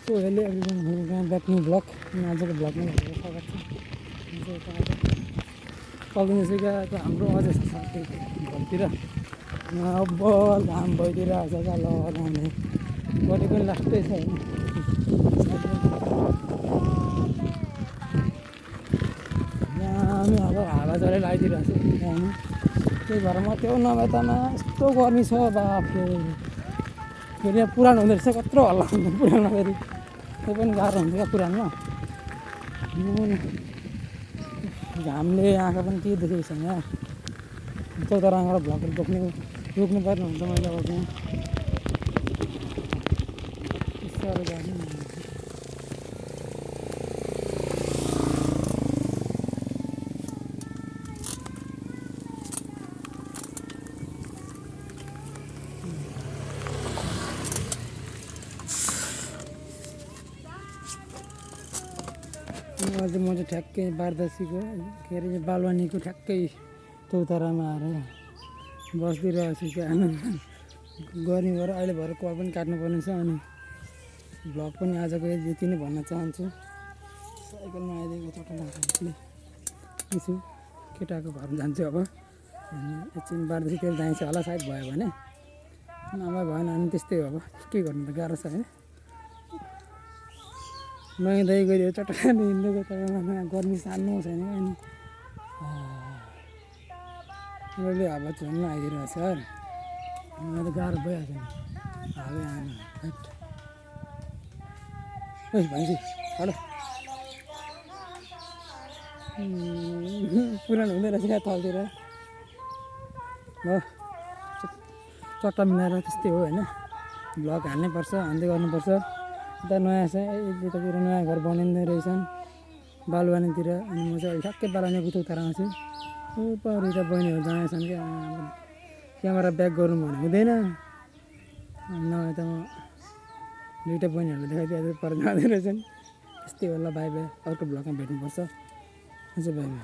So hello everyone back new blog आजको ब्लगमा स्वागत छ। चल्दैछ क्या हाम्रो अझै छ घरतिर अब घाम भइदिइरहेको छ क्या ल जाने बडी पनि लास्टै छ होइन। यहाँ अब हावा जरै लगाइदिइरहेको छु यहाँ त्यही भएर म त्यो नभएतामा यस्तो गर्मी छ बाफे फेरि यहाँ पुरानो हुँदो रहेछ कत्रो हल्ला हुन्छ पुरानो फेरि त्यो पनि गाह्रो हुन्छ क्या पुरानो घामले आँखा पनि के देखेको छैन यहाँ चौताराबाट भ्लगहरू रोक्नु पर्ने हुन्छ मैले अब त्यहाँ साह्रो जाने आज म चाहिँ ठ्याक्कै बारदसीको के अरे बालवानीको ठ्याक्कै चौतारामा आएर बसिदिइरहेको छु क्या आनन्द गर्मी भएर अहिले भएर कल पनि काट्नुपर्ने छ। अनि भ्लग पनि आजको यति नै भन्न चाहन्छु। साइकलमा आइदिएको चट्टा छु केटाको घर जान्छु अब एकछिन बारदसीतिर जान्छ होला सायद भयो भने नभए भएन अनि त्यस्तै हो। अब के गर्नु त गाह्रो छ होइन नुहाइधुवाइ गयो चट्टा हिँडेको तर गर्मी सान्नु छैन अनि अहिले हावा झन् आइदिरहेको छ यार मलाई त गाह्रो भइहाल्छ नि हावै आएन भन्छ हलो पुरानो हुँदो रहेछ क्या तलतिर हो चट्टा मिलाएर त्यस्तै हो होइन। ब्लग हाल्नै पर्छ हाल्दै गर्नुपर्छ। यता नयाँ छ यतातिर नयाँ घर बनिँदै रहेछन् बालवानीतिर अनि म चाहिँ ठ्याक्कै बालवानीको चौतारामा छु। ऊपर त बहिनीहरू जानेछन् क्या क्यामेरा ब्याक गरौँ भने हुँदैन नभए त म दुइटा बहिनीहरूलाई देखाइदिए पर जाँदै रहेछन्। त्यस्तै होला बाई बाई अर्को ब्लगमा भेट्नुपर्छ अझै बाई बाई।